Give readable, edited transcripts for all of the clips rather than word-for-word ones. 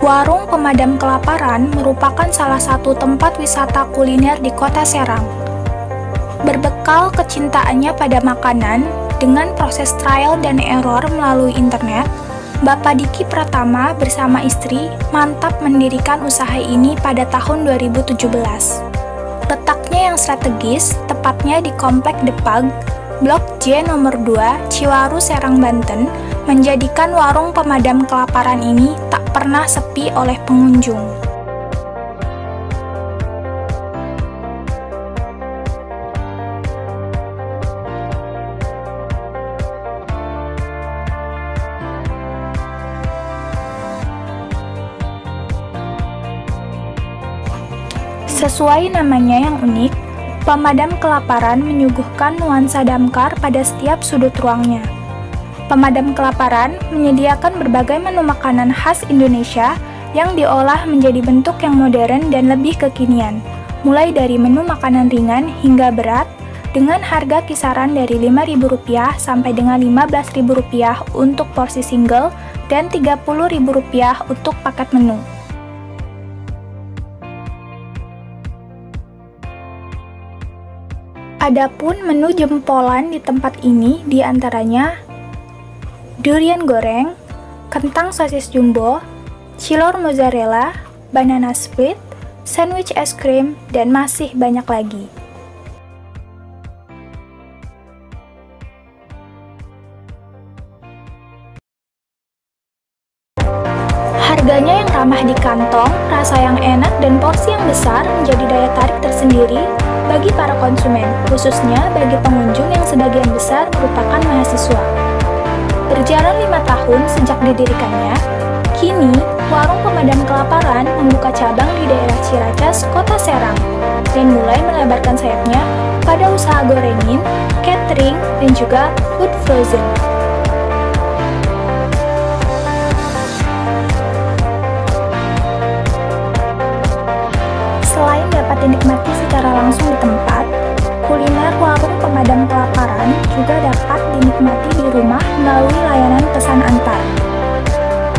Warung Pemadam Kelaparan merupakan salah satu tempat wisata kuliner di Kota Serang. Berbekal kecintaannya pada makanan, dengan proses trial dan error melalui internet, Bapak Diki Pratama bersama istri mantap mendirikan usaha ini pada tahun 2017. Letaknya yang strategis, tepatnya di Komplek Depag, Blok J nomor 2, Ciwaru, Serang, Banten, menjadikan warung pemadam kelaparan ini tak pernah sepi oleh pengunjung. Sesuai namanya yang unik, pemadam kelaparan menyuguhkan nuansa damkar pada setiap sudut ruangnya. Pemadam kelaparan menyediakan berbagai menu makanan khas Indonesia yang diolah menjadi bentuk yang modern dan lebih kekinian, mulai dari menu makanan ringan hingga berat, dengan harga kisaran dari Rp5.000 sampai dengan Rp15.000 untuk porsi single dan Rp30.000 untuk paket menu. Adapun menu jempolan di tempat ini diantaranya durian goreng, kentang sosis jumbo, cilor mozzarella, banana split, sandwich es krim, dan masih banyak lagi. Harganya yang ramah di kantong, rasa yang enak, dan porsi yang besar menjadi daya tarik tersendiri bagi para konsumen, khususnya bagi pengunjung yang sebagian besar merupakan mahasiswa. Berjalan 5 tahun sejak didirikannya, kini Warung Pemadam Kelaparan membuka cabang di daerah Ciracas, Kota Serang, dan mulai melebarkan sayapnya pada usaha gorengin, catering, dan juga food frozen. Selain dapat dinikmati secara langsung di tempat, kuliner Warung Pemadam Kelaparan juga dapat dinikmati di rumah melalui layanan pesan antar.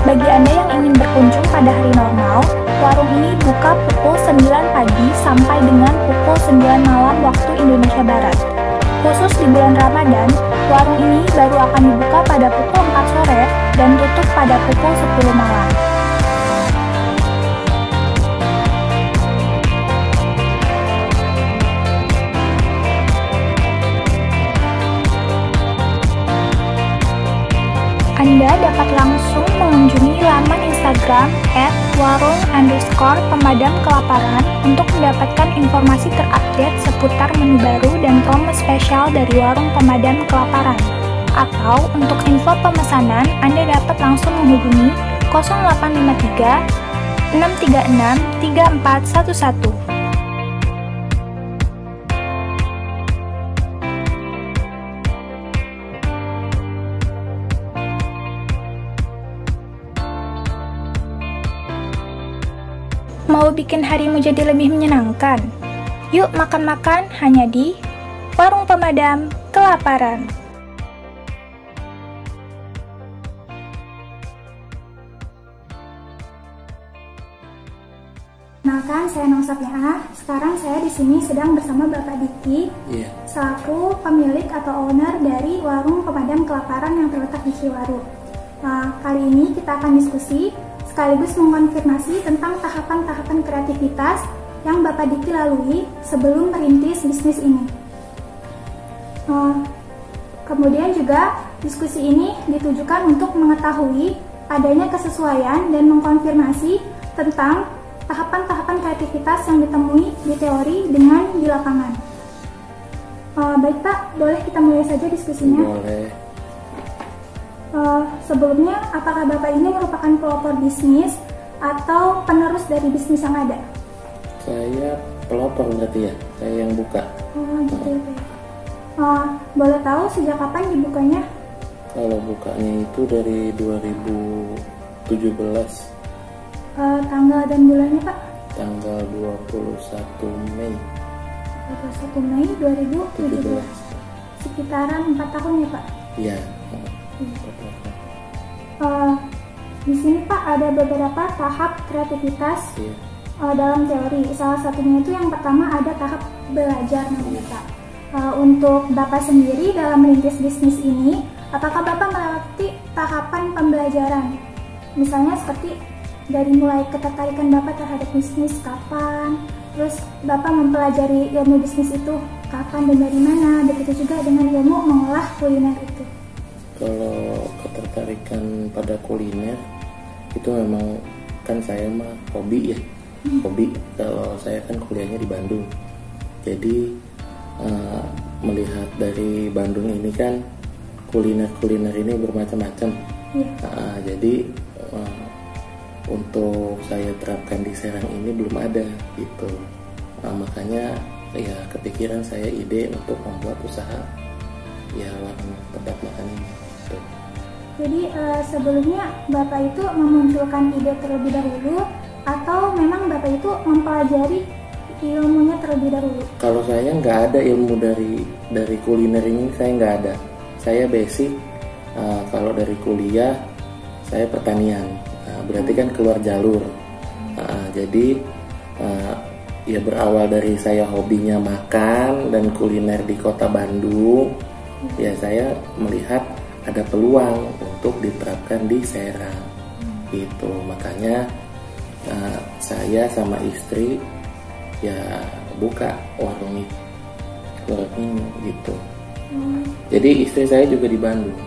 Bagi Anda yang ingin berkunjung pada hari normal, warung ini buka pukul 9 pagi sampai dengan pukul 9 malam waktu Indonesia Barat. Khusus di bulan Ramadan, warung ini baru akan dibuka pada pukul 4 sore dan tutup pada pukul 10 malam. Anda dapat langsung mengunjungi laman Instagram @warung_pemadam_kelaparan untuk mendapatkan informasi terupdate seputar menu baru dan promo spesial dari Warung Pemadam Kelaparan. Atau untuk info pemesanan, Anda dapat langsung menghubungi 0853 636 3411. Mau bikin harimu jadi lebih menyenangkan? Yuk makan-makan hanya di Warung Pemadam Kelaparan. Kenalkan, saya Nongsapnya. Sekarang saya di sini sedang bersama Bapak Diki, selaku pemilik atau owner dari Warung Pemadam Kelaparan yang terletak di Ciwaru. Kali ini kita akan diskusi sekaligus mengkonfirmasi tentang tahapan-tahapan kreativitas yang Bapak Diki lalui sebelum merintis bisnis ini. Kemudian juga diskusi ini ditujukan untuk mengetahui adanya kesesuaian dan mengkonfirmasi tentang tahapan-tahapan kreativitas yang ditemui di teori dengan di lapangan. Baik Pak, boleh kita mulai saja diskusinya? Boleh. Sebelumnya, apakah Bapak ini merupakan pelopor bisnis atau penerus dari bisnis yang ada? Saya pelopor berarti ya, saya yang buka. Oh gitu ya. Boleh tahu sejak kapan dibukanya? Kalau bukanya itu dari 2017. Tanggal dan bulannya Pak? Tanggal 21 Mei 21 Mei 2017. Sekitaran 4 tahun ya Pak? Iya. Di sini Pak ada beberapa tahap kreativitas dalam teori. Salah satunya itu yang pertama ada tahap belajar namanya Pak. Untuk Bapak sendiri dalam merintis bisnis ini, apakah Bapak melewati tahapan pembelajaran? Misalnya seperti dari mulai ketertarikan Bapak terhadap bisnis kapan, terus Bapak mempelajari ilmu bisnis itu kapan dan dari mana, begitu juga dengan ilmu mengolah kuliner itu. Kalau ketertarikan pada kuliner itu memang kan saya mah hobi ya, hobi. Kalau saya kan kuliahnya di Bandung, jadi melihat dari Bandung ini kan kuliner ini bermacam-macam. Jadi untuk saya terapkan di Serang ini belum ada gitu. Makanya ya kepikiran saya ide untuk membuat usaha ya warung tempat makan ini gitu. Jadi sebelumnya Bapak itu memunculkan ide terlebih dahulu atau memang Bapak itu mempelajari ilmunya terlebih dahulu? Kalau saya nggak ada ilmu dari kuliner ini, saya nggak ada. Saya basic kalau dari kuliah saya pertanian, berarti kan keluar jalur. Jadi ya berawal dari saya hobinya makan dan kuliner di kota Bandung, ya saya melihat ada peluang untuk diterapkan di Serang, gitu. Makanya saya sama istri ya buka warung ini gitu. Jadi istri saya juga di Bandung.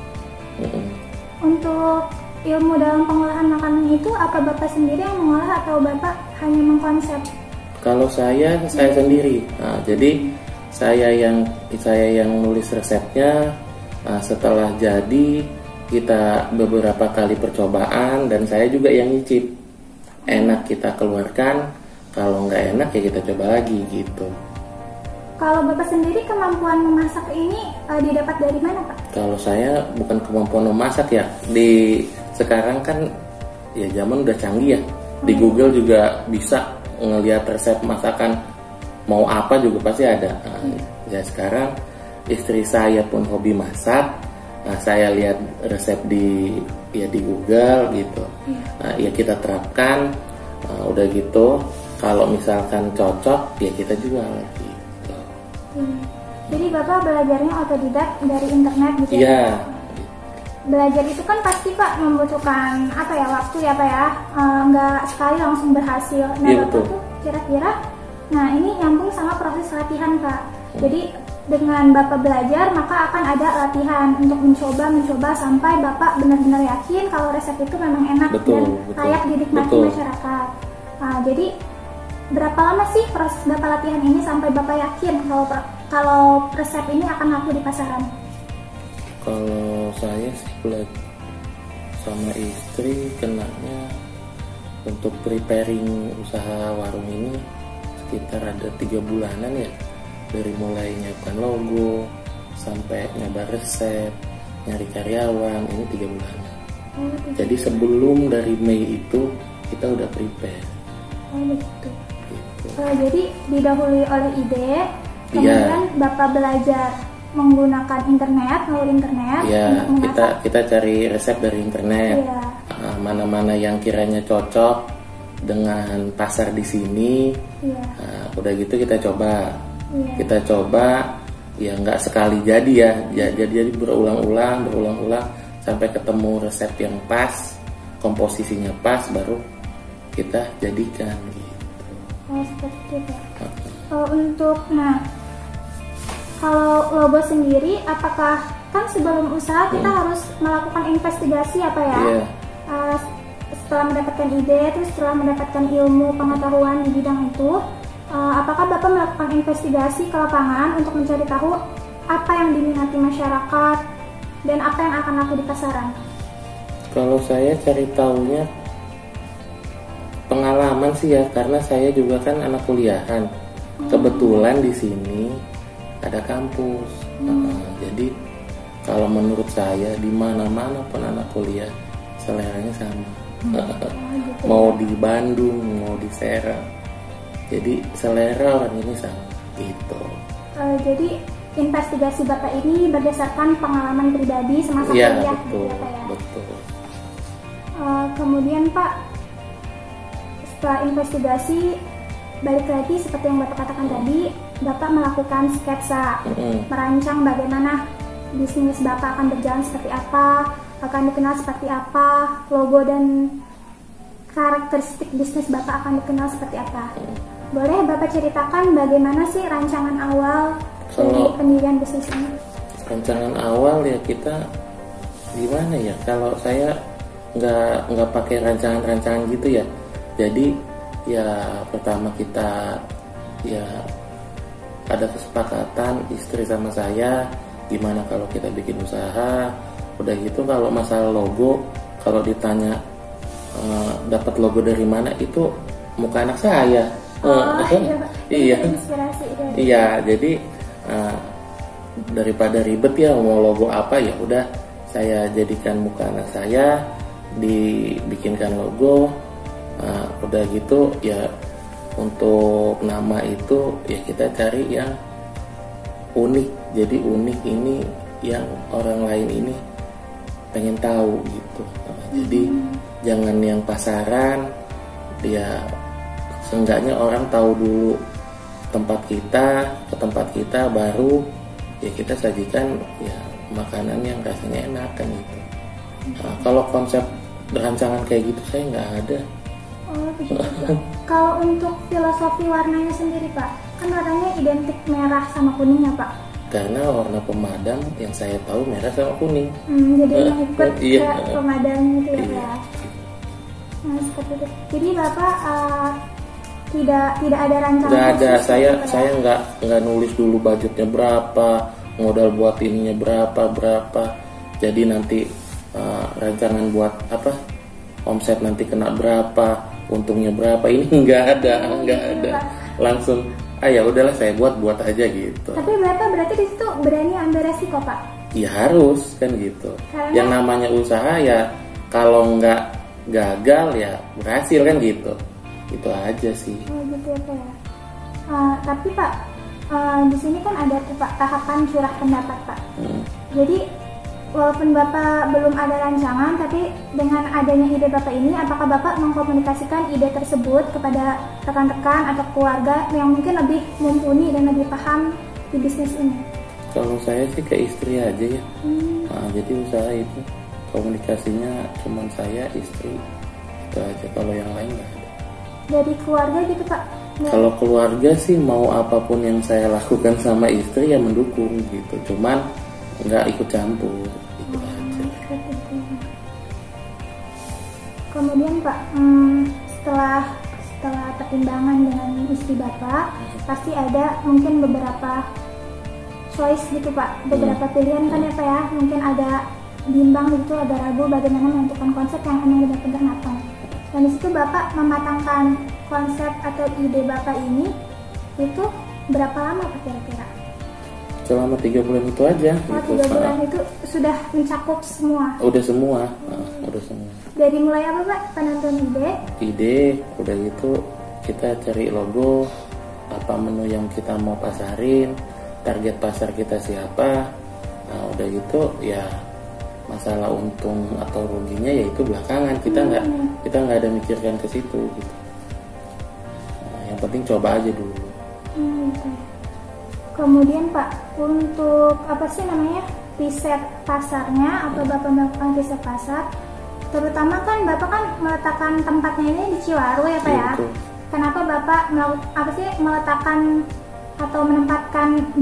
Untuk ilmu dalam pengolahan makanan itu apa Bapak sendiri yang mengolah atau Bapak hanya mengkonsep? Kalau saya sendiri. Jadi saya yang nulis resepnya. Setelah jadi kita beberapa kali percobaan dan saya juga yang nyicip. Enak kita keluarkan, kalau nggak enak ya kita coba lagi gitu. Kalau Bapak sendiri kemampuan memasak ini didapat dari mana Pak? Kalau saya bukan kemampuan memasak ya. Sekarang kan ya zaman udah canggih ya. Di Google juga bisa ngelihat resep masakan mau apa juga pasti ada. Ya sekarang istri saya pun hobi masak. Saya lihat resep di Google gitu. Ya kita terapkan. Udah gitu. Kalau misalkan cocok, ya kita jual gitu. Jadi Bapak belajarnya otodidak dari internet gitu ya? Belajar itu kan pasti Pak membutuhkan waktu ya Pak ya, nggak sekali langsung berhasil. Nah Bapak tuh kira-kira, ini nyambung sama proses latihan Pak. Jadi dengan Bapak belajar maka akan ada latihan untuk mencoba sampai Bapak benar-benar yakin kalau resep itu memang enak dan layak dinikmati masyarakat. Jadi berapa lama sih proses Bapak latihan ini sampai Bapak yakin kalau resep ini akan laku di pasaran? Kalau saya sih sama istri kenanya untuk preparing usaha warung ini sekitar ada 3 bulanan ya. Dari mulai nyiapkan logo sampai nyoba resep, nyari karyawan, ini 3 bulanan. Jadi sebelum dari Mei itu kita udah prepare. Begitu. Jadi didahului oleh ide, kemudian Bapak belajar menggunakan internet, melalui internet. Kita cari resep dari internet. Mana-mana yang kiranya cocok dengan pasar di sini. Udah gitu kita coba. Kita coba, ya nggak sekali jadi ya. Jadi berulang-ulang sampai ketemu resep yang pas, komposisinya pas, baru kita jadikan gitu. Seperti itu. Kalau logo sendiri, apakah kan sebelum usaha kita harus melakukan investigasi apa ya? Setelah mendapatkan ide, terus setelah mendapatkan ilmu pengetahuan di bidang itu, apakah Bapak melakukan investigasi ke lapangan untuk mencari tahu apa yang diminati masyarakat dan apa yang akan laku di pasaran? Kalau saya cari tahunya pengalaman sih ya, karena saya juga kan anak kuliahan. Kebetulan di sini ada kampus. Jadi kalau menurut saya di mana-mana pun anak kuliah seleranya sama. Mau di Bandung, mau di Serang. Jadi selera orang ini sama gitu. Jadi investigasi Bapak ini berdasarkan pengalaman pribadi semasa kuliah. Betul. Kemudian Pak, setelah investigasi, balik lagi seperti yang Bapak katakan tadi, Bapak melakukan sketsa, merancang bagaimana bisnis Bapak akan berjalan seperti apa, akan dikenal seperti apa, logo dan karakteristik bisnis Bapak akan dikenal seperti apa. Boleh Bapak ceritakan bagaimana sih rancangan awal dari pendirian bisnis ini? Rancangan awal ya kita gimana ya? Kalau saya nggak pakai rancangan gitu ya. Jadi ya pertama kita ya ada kesepakatan istri sama saya gimana kalau kita bikin usaha. Udah gitu kalau masalah logo, kalau ditanya dapat logo dari mana, itu muka anak saya. Iya. Iya, jadi daripada ribet ya mau logo apa, ya udah saya jadikan muka anak saya, dibikinkan logo. Udah gitu ya untuk nama itu ya kita cari yang unik. Jadi unik ini yang orang lain ini pengen tahu gitu. Jadi jangan yang pasaran, dia seenggaknya orang tahu dulu tempat kita, ke tempat kita baru ya kita sajikan ya makanan yang rasanya enak kan gitu. Kalau konsep rancangan kayak gitu saya nggak ada. Oh begitu. Kalau untuk filosofi warnanya sendiri Pak, kan warnanya identik merah sama kuning ya Pak? Karena warna pemadam yang saya tahu merah sama kuning. Jadi ikut iya. ke pemadam gitu ya iya. Pak. Nah seperti itu. Jadi Bapak tidak ada rancangan. Nggak ada, saya nggak nulis dulu budgetnya berapa, modal buat ininya berapa. Jadi nanti rancangan buat apa, omset nanti kena berapa, untungnya berapa, ini nggak ada. Langsung, ya udahlah saya buat aja gitu. Tapi Bapak berarti di situ berani ambil resiko Pak? Ya harus kan gitu. Karena yang namanya usaha ya kalau nggak gagal ya berhasil kan gitu. Itu aja sih. Oh gitu ya Pak ya. Tapi Pak, di sini kan ada tuh Pak tahapan curah pendapat Pak. Jadi walaupun Bapak belum ada rancangan, tapi dengan adanya ide Bapak ini, apakah Bapak mengkomunikasikan ide tersebut kepada rekan-rekan atau keluarga yang mungkin lebih mumpuni dan lebih paham di bisnis ini? Kalau saya sih ke istri aja ya. Jadi usaha itu komunikasinya cuma saya, istri, itu aja. Kalau yang lain nggak ada. Dari keluarga gitu Pak? Kalau keluarga sih mau apapun yang saya lakukan sama istri ya mendukung gitu. Cuman nggak ikut campur itu aja. Kemudian Pak, setelah pertimbangan dengan istri Bapak, pasti ada mungkin beberapa choice gitu Pak, beberapa pilihan kan ya Pak ya. Mungkin ada bimbang gitu, ada ragu bagaimana menentukan konsep yang emang benar-benar matang. Dan di situ Bapak mematangkan konsep atau ide Bapak ini itu berapa lama Pak kira-kira? Selama 3 bulan itu aja. Oh, 3 bulan itu sudah mencakup semua? Udah semua. Dari mulai apa Pak? Penentuan ide, udah gitu kita cari logo, apa menu yang kita mau pasarin, target pasar kita siapa. Nah udah gitu ya masalah untung atau ruginya ya itu belakangan, kita nggak ada mikirkan ke situ gitu. Yang penting coba aja dulu. Kemudian Pak, untuk apa sih namanya riset pasarnya atau Bapak melakukan riset pasar, terutama kan Bapak kan meletakkan tempatnya ini di Ciwaru ya Pak ya. Kenapa Bapak meletakkan atau menempatkan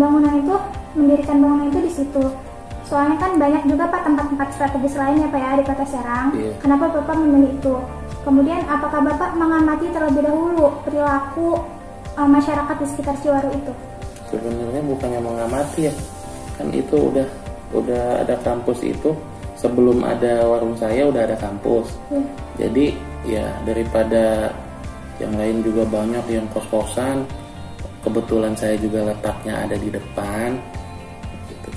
mendirikan bangunan itu di situ? Soalnya kan banyak juga Pak tempat-tempat strategis lainnya Pak ya di Kota Serang. Kenapa Bapak memilih itu? Kemudian apakah Bapak mengamati terlebih dahulu perilaku masyarakat di sekitar Ciwaru itu? Sebenarnya bukannya mengamati ya, kan itu udah ada kampus itu. Sebelum ada warung saya udah ada kampus. Jadi ya daripada yang lain juga banyak yang kos-kosan, kebetulan saya juga letaknya ada di depan.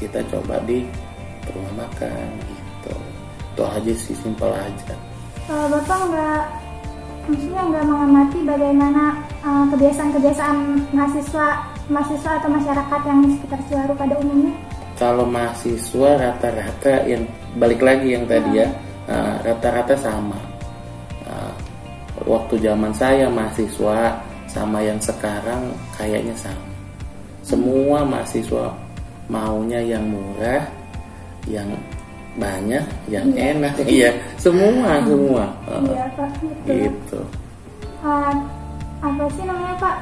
Kita coba di rumah makan gitu. Itu aja sih, simpel aja. Bapak nggak mengamati bagaimana kebiasaan mahasiswa atau masyarakat yang di sekitar Ciwaru pada umumnya? Kalau mahasiswa rata-rata yang balik lagi yang tadi ya, rata-rata sama. waktu zaman saya mahasiswa sama yang sekarang kayaknya sama. Semua mahasiswa maunya yang murah, yang banyak, yang enak. Iya, semua. Iya, Pak, gitu. Apa sih namanya, Pak?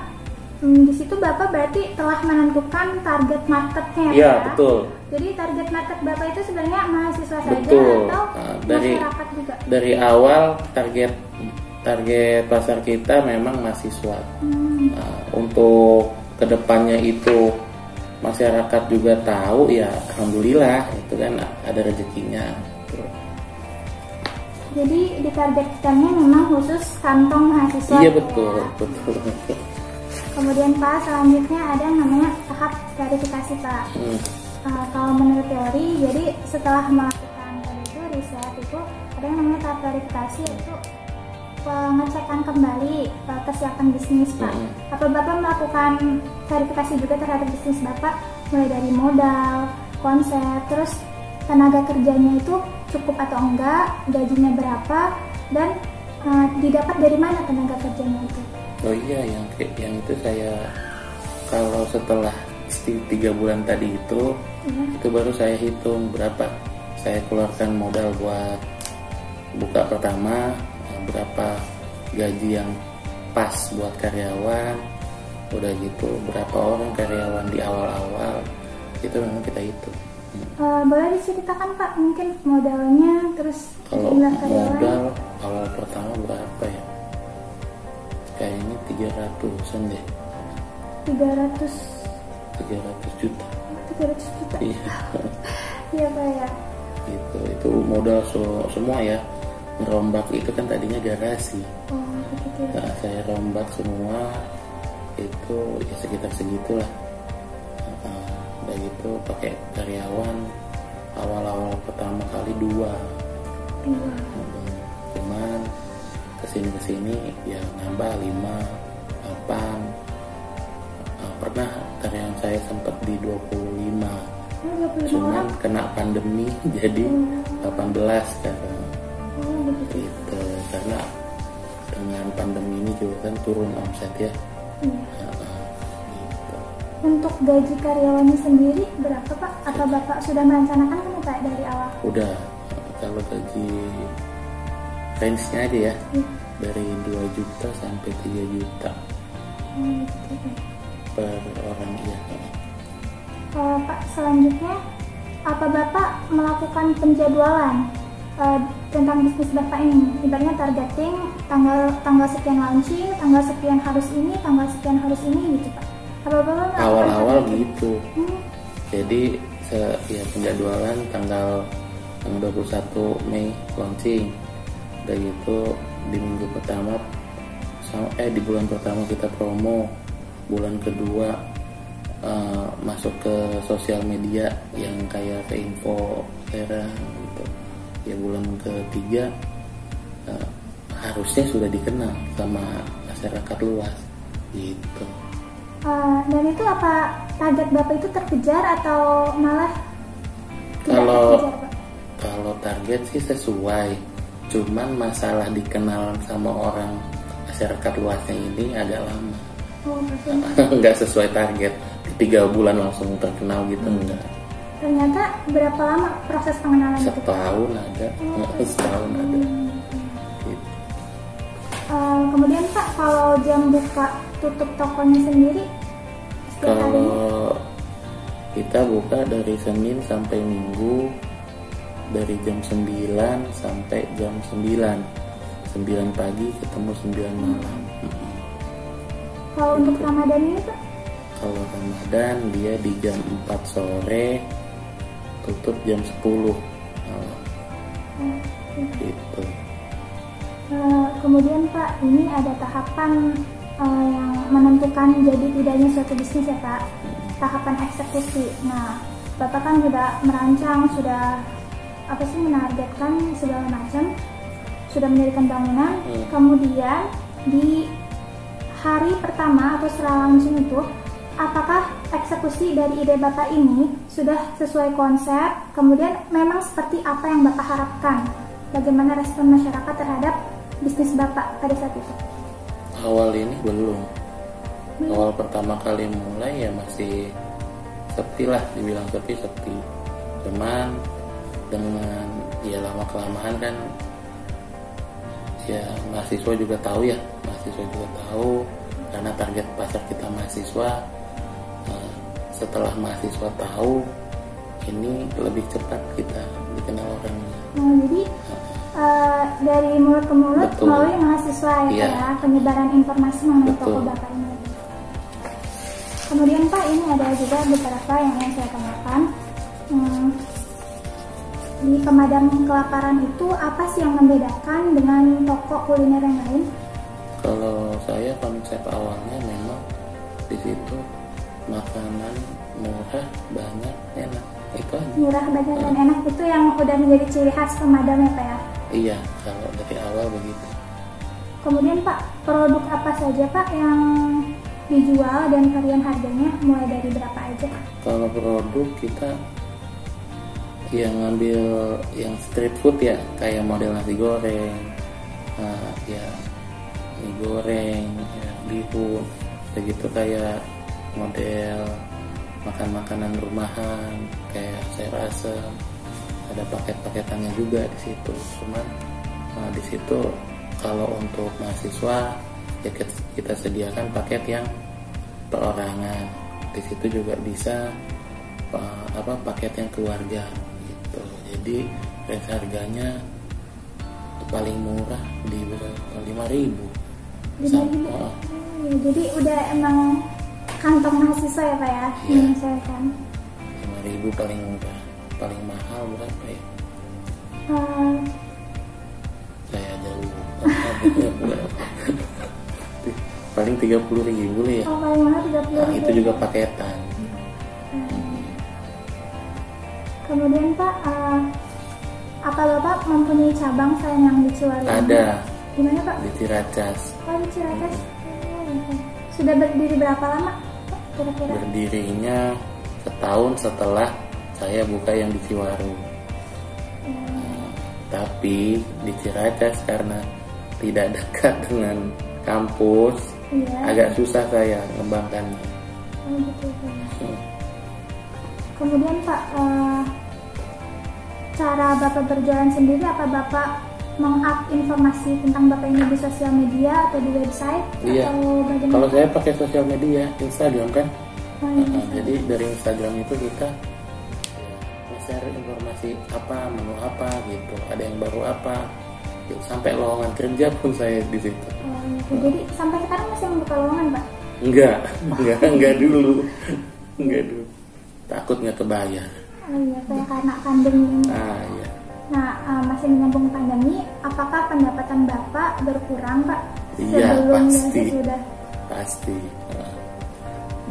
Di situ Bapak berarti telah menentukan target marketnya, Iya, Pak? betul. Jadi target market Bapak itu sebenarnya mahasiswa saja Betul. atau masyarakat juga? Dari awal target pasar kita memang mahasiswa. Untuk kedepannya itu masyarakat juga tahu, ya alhamdulillah, itu kan ada rezekinya. Jadi ditargetkannya memang khusus kantong mahasiswa. Iya, betul. Kemudian Pak, selanjutnya ada yang namanya tahap verifikasi, Pak. Kalau menurut teori, jadi setelah melakukan tadi itu riset itu ada yang namanya tahap verifikasi, yaitu pengecekan kembali kesiapan bisnis, Pak. Apa Bapak melakukan verifikasi juga terhadap bisnis Bapak, mulai dari modal, konsep, terus tenaga kerjanya itu cukup atau enggak, gajinya berapa, dan didapat dari mana tenaga kerjanya itu? Oh iya, yang itu saya kalau setelah 3 bulan tadi itu baru saya hitung berapa saya keluarkan modal buat buka pertama, berapa gaji yang pas buat karyawan, udah gitu berapa orang karyawan di awal-awal, itu memang kita hitung. Boleh diceritakan, Pak, mungkin modalnya, terus kalau jumlah karyawan? Modal awal pertama berapa ya? Kayaknya 300-an deh. 300 juta. 300 juta. Iya. Iya, Pak, ya. Itu modal semua ya. Ngerombak itu kan tadinya garasi. Oh, begitu. Nah, saya rombak semua itu ya sekitar segitulah. Udah gitu pakai karyawan awal-awal pertama kali 2. Cuman kesini ya nambah 5, 8. Pernah karyawan saya sempat di 25. Cuman kena pandemi jadi 18 sekarang. Gitu. Karena dengan pandemi ini juga kan turun omset ya. Gitu. Untuk gaji karyawannya sendiri berapa, Pak? Atau Bapak sudah merencanakan kan, Pak, dari awal? Udah, kalau gaji range-nya aja ya, dari 2 juta sampai 3 juta per orang ya. Pak, selanjutnya apa Bapak melakukan penjadwalan tentang bisnis Bapak ini? Ibaratnya targeting tanggal sekian launching, tanggal sekian harus ini, tanggal sekian harus ini gitu, Pak. Apa Bapak awal-awal gitu. Jadi ya penjadwalan tanggal 21 Mei launching. Udah gitu di minggu pertama di bulan pertama kita promo, bulan kedua masuk ke sosial media yang kayak Info Era gitu. Ya bulan ketiga harusnya sudah dikenal sama masyarakat luas gitu. Dan itu apa target Bapak itu terkejar atau malah tidak terkejar, Pak? Kalau target sih sesuai, cuman masalah dikenal sama orang masyarakat luasnya ini agak lama. Nggak sesuai target, 3 bulan langsung terkenal gitu enggak. Ternyata berapa lama proses pengenalan itu? Setahun ada. Setahun ada. Gitu. Kemudian Pak, kalau jam buka tutup tokonya sendiri setiap harinya? Kalau kita buka dari Senin sampai Minggu, dari jam 9 sampai jam 9 pagi ketemu 9 malam. Kalau untuk Ramadan ini, Pak? Kalau Ramadan dia di jam 4 sore, tutup jam 10 malam. Gitu. Kemudian Pak, ini ada tahapan yang menentukan jadi tidaknya suatu bisnis ya, Pak. Tahapan eksekusi. Nah, Bapak kan sudah merancang, sudah menargetkan segala macam, sudah mendirikan bangunan. Kemudian di hari pertama atau setelah launching itu, apakah eksekusi dari ide Bapak ini sudah sesuai konsep? Kemudian memang seperti apa yang Bapak harapkan? Bagaimana respon masyarakat terhadap bisnis Bapak pada saat itu? Awal ini belum. Awal pertama kali mulai ya masih sepi lah, dibilang sepi. Cuman dengan ya lama kelamaan kan ya mahasiswa juga tahu karena target pasar kita mahasiswa. Setelah mahasiswa tahu, ini lebih cepat kita dikenal orangnya. Jadi dari mulut ke mulut melalui mahasiswa ya, penyebaran informasi mengenai toko Bapak ini. Kemudian Pak, ini ada juga beberapa yang ingin saya tanyakan. Di pemadam kelaparan itu apa sih yang membedakan dengan toko kuliner yang lain? Kalau saya konsep awalnya memang di situ makanan murah, banyak, enak. Itu aja. Murah, banyak, dan enak itu yang udah menjadi ciri khas pemadam ya Pak ya? Iya, kalau dari awal begitu. Kemudian Pak, produk apa saja Pak yang dijual dan varian harganya mulai dari berapa aja? Kalau produk kita yang ngambil yang street food ya, kayak model nasi goreng, ya mie goreng, ya, bihun, begitu kayak model makan makanan rumahan kayak sayur asem, ada paket-paketannya juga di situ. Cuman di situ kalau untuk mahasiswa ya kita sediakan paket yang perorangan. Di situ juga bisa paket yang keluarga gitu. Jadi range harganya paling murah di 5.000. Jadi udah emang kantong mahasiswa ya Pak ya? Menyesuaikan. 5.000 paling murah. Paling mahal berapa ya? Saya jauh. Paling 30.000 ya. Oh, paling mahal 30.000. Nah, itu juga paketan. Kemudian Pak, apa Bapak mempunyai cabang selain yang di Ciwaru? Ada. Di mana Pak? Di Ciracas. Oh, di Ciracas. Sudah berdiri berapa lama kira-kira? Berdirinya setahun setelah saya buka yang di Ciwaru. Tapi di Ciracas karena tidak dekat dengan kampus, agak susah saya mengembangkannya. Oh, gitu, Pak. Kemudian Pak, cara Bapak berjualan sendiri, apa Bapak meng-up informasi tentang Bapak ini di sosial media atau di website? Iya. Atau bagaimana? Kalau saya pakai sosial media, Instagram kan. Jadi dari Instagram itu kita share informasi apa, menu apa gitu, ada yang baru apa. Sampai lowongan kerja pun saya di situ. Jadi sampai sekarang masih membuka lowongan Pak? Enggak dulu. Takut nggak kebayar. Oh iya, karena pandemi ini. Iya. Nah, masih menyambung pandemi, apakah pendapatan Bapak berkurang Pak? Iya, sebelum pasti. Sudah? Pasti.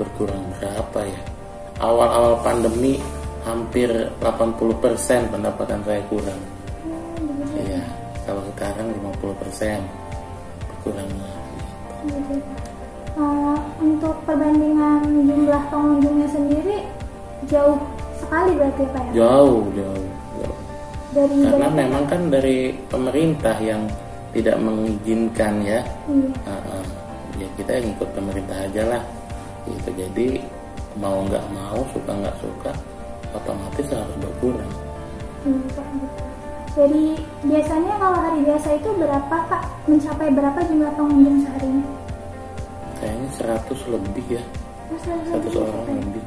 Berkurang berapa ya? Awal-awal pandemi hampir 80% pendapatan saya kurang. Iya. Kalau sekarang 50% berkurangnya. Untuk perbandingan jumlah pengunjungnya sendiri jauh sekali berarti ya Pak ya? Jauh. Karena dari memang kan dari pemerintah yang tidak mengizinkan ya. Iya. Ya kita ngikut pemerintah aja lah. Gitu. Jadi mau nggak mau, suka nggak suka, otomatis harus berkurang. Jadi biasanya kalau hari biasa itu berapa Pak? Mencapai berapa jumlah pengunjung seharinya? Kayaknya 100 lebih ya. 100 orang lebih.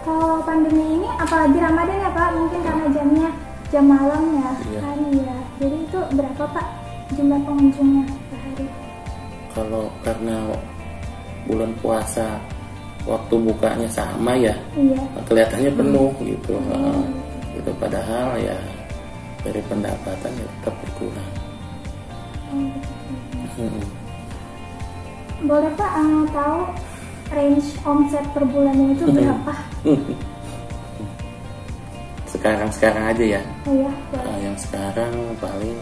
Kalau pandemi ini apalagi Ramadan ya Pak, mungkin karena jamnya jam malam ya, hari ya. Jadi itu berapa Pak jumlah pengunjungnya per hari? Kalau karena bulan puasa waktu bukanya sama ya, kelihatannya penuh gitu. Itu padahal ya dari pendapatan ya tetap berkurang. Boleh Pak tahu range omset per bulannya itu berapa? Sekarang aja ya. Oh iya. Yang sekarang paling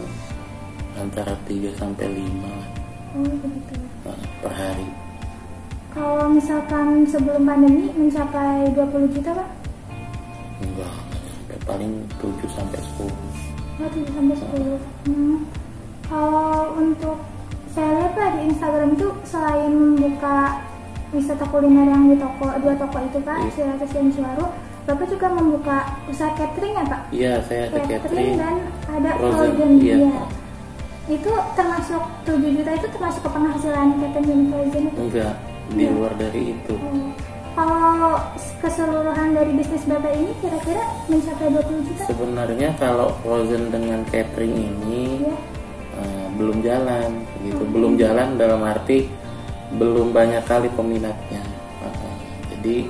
antara 3 sampai 5 lah. Oh begitu. Per hari. Kalau misalkan sebelum pandemi mencapai 20 juta Pak? Enggak, paling 7 sampai 10. Oh 7 sampai 10. Kalau untuk saya lihat Pak di Instagram itu selain membuka wisata kuliner yang di dua toko itu Pak, Ciracas dan Ciwaru, Bapak juga membuka usaha catering ya Pak? Iya, saya ada catering dan ada frozen. Iya. Itu termasuk 7 juta itu termasuk ke penghasilan catering dan frozen itu? Enggak, di luar dari itu. Kalau keseluruhan dari bisnis Bapak ini kira-kira mencapai 20 juta? Sebenarnya kalau frozen dengan catering ini belum jalan gitu. Belum jalan dalam arti belum banyak kali peminatnya. Jadi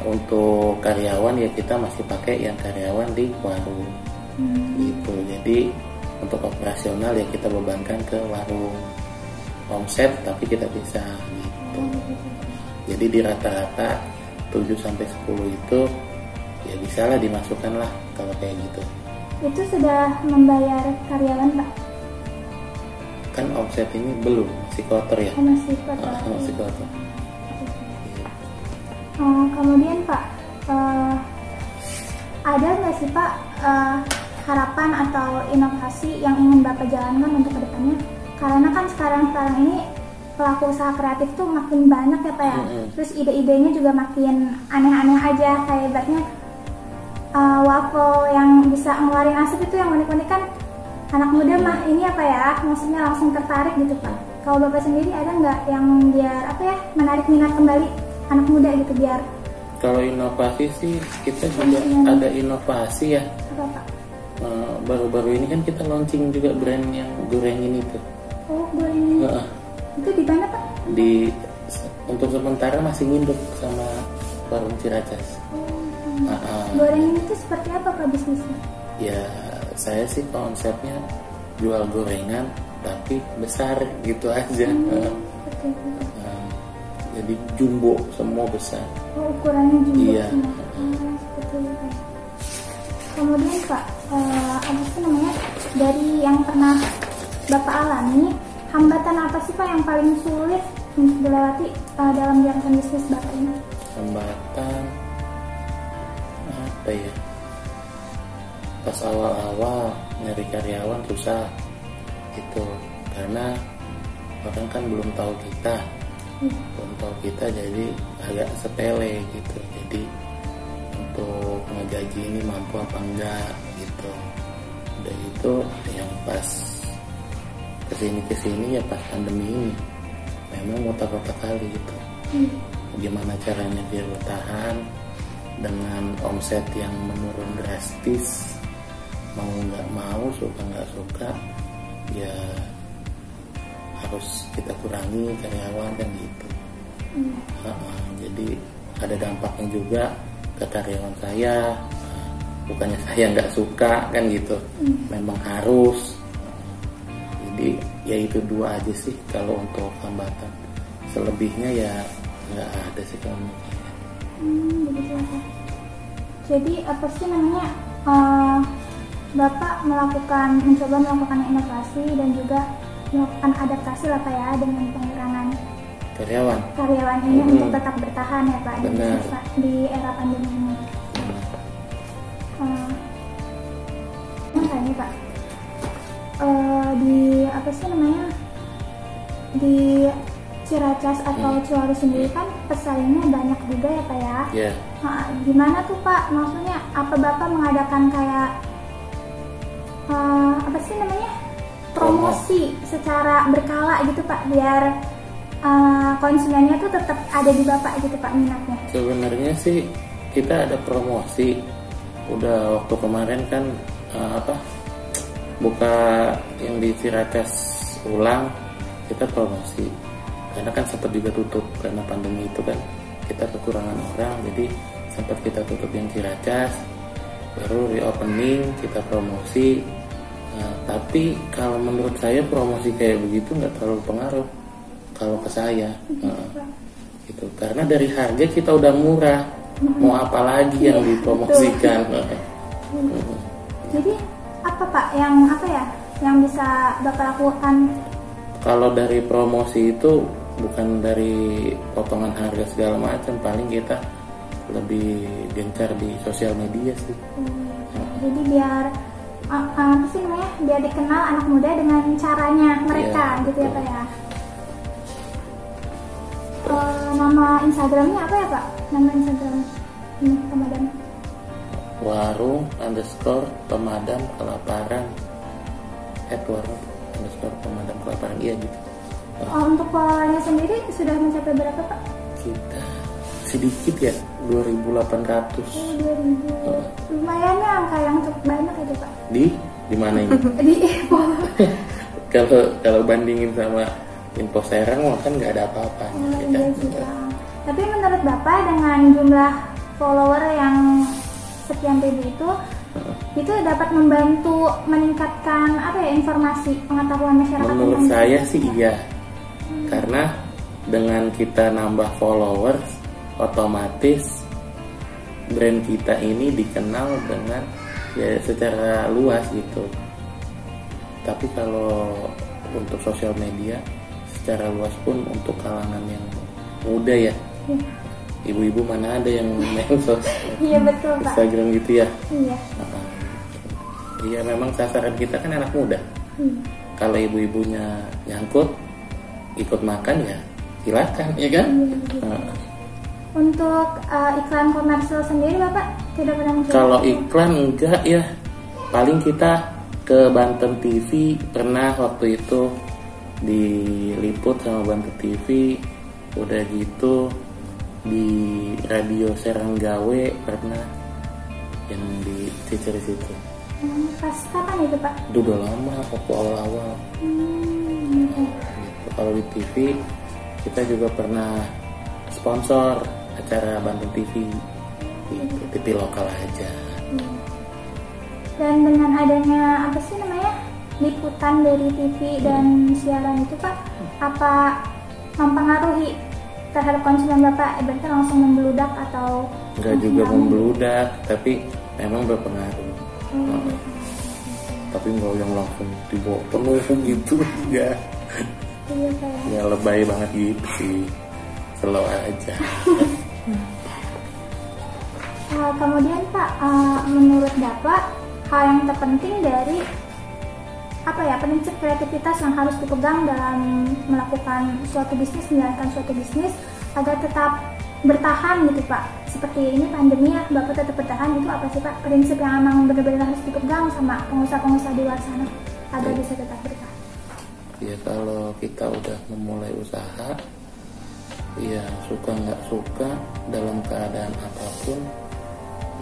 untuk karyawan ya kita masih pakai yang karyawan di warung gitu. Jadi untuk operasional ya kita bebankan ke warung, omset tapi kita bisa gitu. Jadi di rata-rata 7-10 itu ya bisalah dimasukkan lah kalau kayak gitu. Itu sudah membayar karyawan Pak? Kan omset ini belum, masih kotor ya. Masih kotor. Masih kotor. Kemudian Pak, ada nggak sih Pak harapan atau inovasi yang ingin Bapak jalankan untuk kedepannya? Karena kan sekarang ini pelaku usaha kreatif tuh makin banyak ya Pak ya. Terus ide-idenya juga makin aneh-aneh aja, kayak ibaratnya waffle yang bisa ngeluarin asap itu yang unik-unik kan. Anak muda mah ini apa ya, maksudnya langsung tertarik gitu Pak. Kalau Bapak sendiri ada nggak yang biar menarik minat kembali anak muda gitu biar? Kalau inovasi sih kita juga ada inovasi ya. Apa Pak? Baru-baru ini kan kita launching juga brand yang goreng ini tuh. Oh, goreng ini. Itu di mana Pak? Untuk sementara masih nginduk sama warung Ciracas. Goreng ini tuh seperti apa Pak bisnisnya? Ya saya sih konsepnya jual gorengan tapi besar gitu aja. Jadi jumbo, semua besar. Oh, ukurannya jumbo. Iya. Seperti itu. Kemudian Pak, apa sih namanya, dari yang pernah Bapak alami, hambatan apa sih Pak yang paling sulit untuk dilewati dalam menjalankan bisnis Bapak ini? Hambatan apa ya? Pas awal-awal nyari karyawan susah gitu, karena orang kan belum tahu kita jadi agak sepele gitu. Jadi untuk ngegaji ini mampu apa enggak gitu. Udah itu yang pas kesini ya pas pandemi ini memang otak-otak kali gitu. Gimana caranya biar bertahan dengan omset yang menurun drastis, mau nggak mau, suka nggak suka ya harus kita kurangi karyawan kan gitu. Jadi ada dampaknya juga ke karyawan saya. Bukannya saya nggak suka kan gitu, memang harus. Jadi ya itu dua aja sih kalau untuk hambatan. Selebihnya ya nggak ada sih kalau menurut saya. Begitu ya. Jadi apa sih namanya, Bapak mencoba melakukan inovasi dan juga melakukan adaptasi lah Pak ya dengan pengurangan karyawan ini untuk tetap bertahan ya Pak di era pandemi ini. Makanya Pak, di apa sih namanya, di Ciracas atau Ciwaru sendiri kan pesaingnya banyak juga ya Pak ya. Gimana tuh Pak, maksudnya apa Bapak mengadakan kayak apa sih namanya, promosi secara berkala gitu Pak, biar konsumennya tuh tetap ada di Bapak gitu Pak minatnya? Sebenarnya sih kita ada promosi, udah waktu kemarin kan buka yang di Ciracas ulang, kita promosi karena kan sempat juga tutup karena pandemi itu kan, kita kekurangan orang, jadi sempat kita tutup yang Ciracas, baru reopening kita promosi. Tapi kalau menurut saya promosi kayak begitu nggak terlalu pengaruh kalau ke saya gitu, karena dari harga kita udah murah, mau apa lagi yang dipromosikan. Jadi apa Pak yang bisa Bapak lakukan? Kalau dari promosi itu bukan dari potongan harga segala macam, paling kita lebih gencar di sosial media sih. Jadi biar apa sih namanya, biar dikenal anak muda dengan caranya mereka, gitu ya Pak ya. Nama Instagramnya apa ya Pak? Nama Instagram ini pemadam? warung_pemadam kelaparan @warung_pemadam kelaparan, iya gitu. Untuk followernya sendiri sudah mencapai berapa Pak? Kita sedikit ya, 2.800. 2.000. Lumayan ya, angka yang cukup banyak itu Pak. Di mana ini? Di Kalau bandingin sama Info Serang kan nggak ada apa-apa. Iya sih Pak. Tapi menurut Bapak dengan jumlah follower yang sekian ribu itu dapat membantu meningkatkan informasi pengetahuan masyarakat? Menurut saya sih iya. Karena dengan kita nambah followers, otomatis brand kita ini dikenal dengan secara luas gitu. Tapi kalau untuk sosial media secara luas pun untuk kalangan yang muda ya, ibu-ibu mana ada yang main iya betul Pak, Instagram gitu ya. Iya. Iya memang sasaran kita kan anak muda. Kalau ibu-ibunya nyangkut ikut makan ya silakan, ya kan? Untuk iklan komersial sendiri Bapak tidak pernah mencoba? Kalau iklan enggak ya, paling kita ke Banten TV pernah waktu itu diliput sama Banten TV, udah gitu di Radio Seranggawe pernah yang di Cicer situ. Pas kapan itu Pak? Itu udah lama, waktu awal-awal. Kalau di TV kita juga pernah sponsor acara Banten TV, TV lokal aja. Dan dengan adanya liputan dari TV dan siaran itu Pak, apa mempengaruhi terhadap konsumen Bapak? Berarti langsung membeludak atau? Enggak juga membeludak, tapi memang berpengaruh. Tapi enggak yang langsung dibawa penuh gitu, enggak. Iya Pak. Ya lebay banget gitu sih, slow aja. Kemudian Pak, menurut Bapak hal yang terpenting dari prinsip kreativitas yang harus dipegang dalam melakukan suatu bisnis, menjalankan suatu bisnis agar tetap bertahan gitu Pak, seperti ini pandemi ya, Bapak tetap bertahan, itu apa sih Pak prinsip yang memang benar-benar harus dipegang sama pengusaha-pengusaha di luar sana agar bisa tetap bertahan? Ya kalau kita udah memulai usaha, ya suka nggak suka dalam keadaan apapun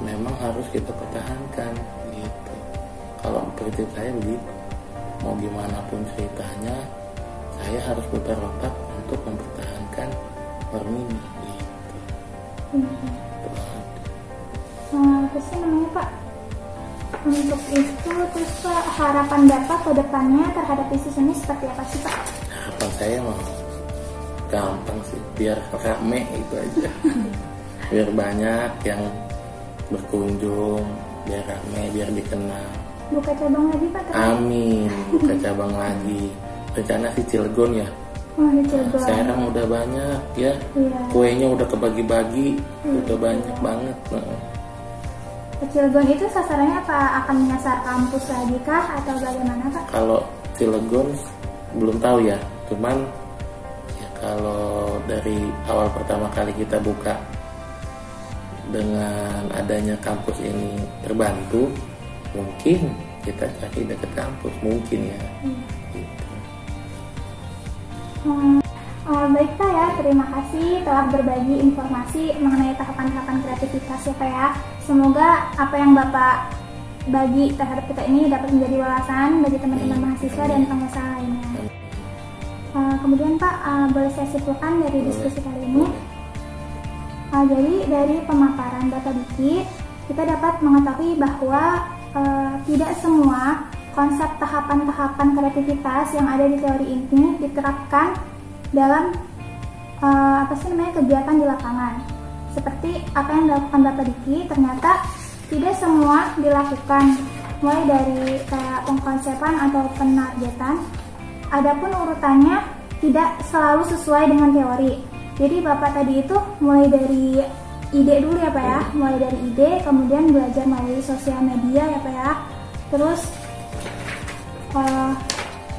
memang harus kita pertahankan gitu. Kalau prinsip saya begitu, mau gimana pun ceritanya saya harus putar otak untuk mempertahankan warung ini gitu. Terus namanya Pak, untuk itu terus Pak, harapan Bapak ke depannya terhadap bisnis ini seperti apa sih Pak? Harapan saya mah gampang sih, biar rame itu aja. Biar banyak yang berkunjung, biar rame, biar dikenal. Buka cabang lagi Pak? Amin, buka cabang lagi. Rencana sih Cilegon ya. Di Cilegon. Serang udah banyak ya. Iya. Kuenya udah kebagi-bagi, udah banyak banget. Cilegon itu sasarannya apa? Akan menyasar kampus lagi kah atau bagaimana Pak? Kalau Cilegon belum tahu ya. Cuman ya kalau dari awal pertama kali kita buka dengan adanya kampus ini terbantu, mungkin kita cari dekat kampus, mungkin ya. Gitu. Baik Pak ya, terima kasih telah berbagi informasi mengenai tahapan-tahapan kreativitas ya Pak ya. Semoga apa yang Bapak bagi terhadap kita ini dapat menjadi wawasan bagi teman-teman mahasiswa dan pengusaha lainnya. Kemudian Pak, boleh saya simpulkan dari diskusi kali ini. Jadi dari pemaparan Bapak Diki, kita dapat mengetahui bahwa tidak semua konsep tahapan-tahapan kreativitas yang ada di teori ini diterapkan dalam kegiatan di lapangan. Seperti apa yang dilakukan Bapak Diki, ternyata tidak semua dilakukan, mulai dari pengkonsepan atau penargetan. Adapun urutannya tidak selalu sesuai dengan teori. Jadi Bapak tadi itu mulai dari ide dulu ya Pak ya, mulai dari ide, kemudian belajar melalui sosial media ya Pak ya, Terus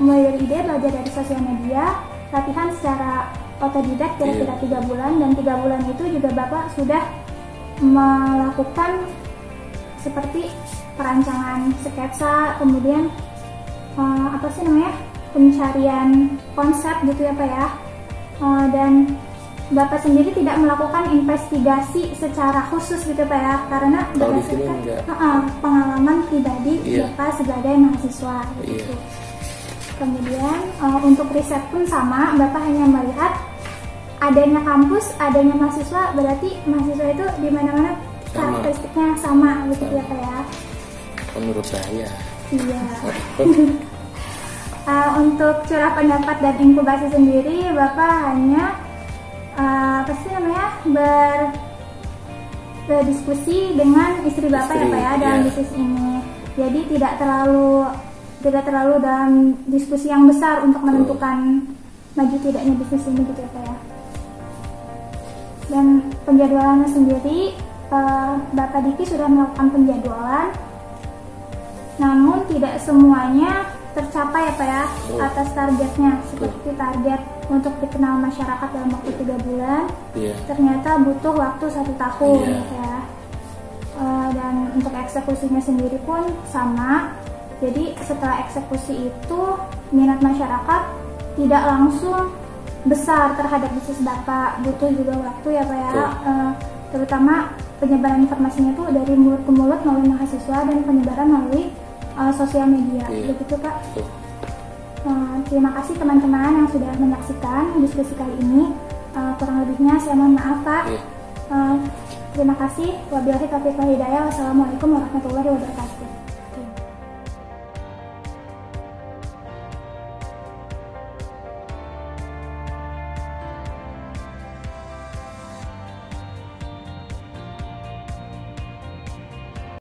mulai dari ide belajar dari sosial media, latihan secara otodidak kira-kira 3 bulan, dan 3 bulan itu juga Bapak sudah melakukan seperti perancangan sketsa, kemudian pencarian konsep gitu ya Pak ya. Dan Bapak sendiri tidak melakukan investigasi secara khusus gitu Pak ya, karena berdasarkan pengalaman pribadi Bapak sebagai mahasiswa gitu. Kemudian untuk riset pun sama, Bapak hanya melihat adanya kampus, adanya mahasiswa, berarti mahasiswa itu di mana-mana karakteristiknya sama gitu ya Pak ya. Menurut saya. Iya. Untuk curah pendapat dan inkubasi sendiri, Bapak hanya berdiskusi dengan istri Bapak ya Pak ya dalam bisnis ini. Jadi tidak terlalu dalam diskusi yang besar untuk menentukan maju tidaknya bisnis ini gitu ya Pak ya. Dan penjadwalannya sendiri, Bapak Diki sudah melakukan penjadwalan, namun tidak semuanya tercapai ya Pak ya atas targetnya. Seperti target untuk dikenal masyarakat dalam waktu 3 bulan, ternyata butuh waktu 1 tahun ya. Dan untuk eksekusinya sendiri pun sama. Jadi setelah eksekusi itu minat masyarakat tidak langsung besar terhadap bisnis Bapak, butuh juga waktu ya Pak ya. Terutama penyebaran informasinya itu dari mulut ke mulut melalui mahasiswa dan penyebaran melalui sosial media, begitu Pak. Terima kasih teman-teman yang sudah menyaksikan diskusi kali ini. Kurang lebihnya saya mohon maaf Pak. Terima kasih. Wabillahi taufiq wal hidayah. Wassalamualaikum warahmatullahi wabarakatuh.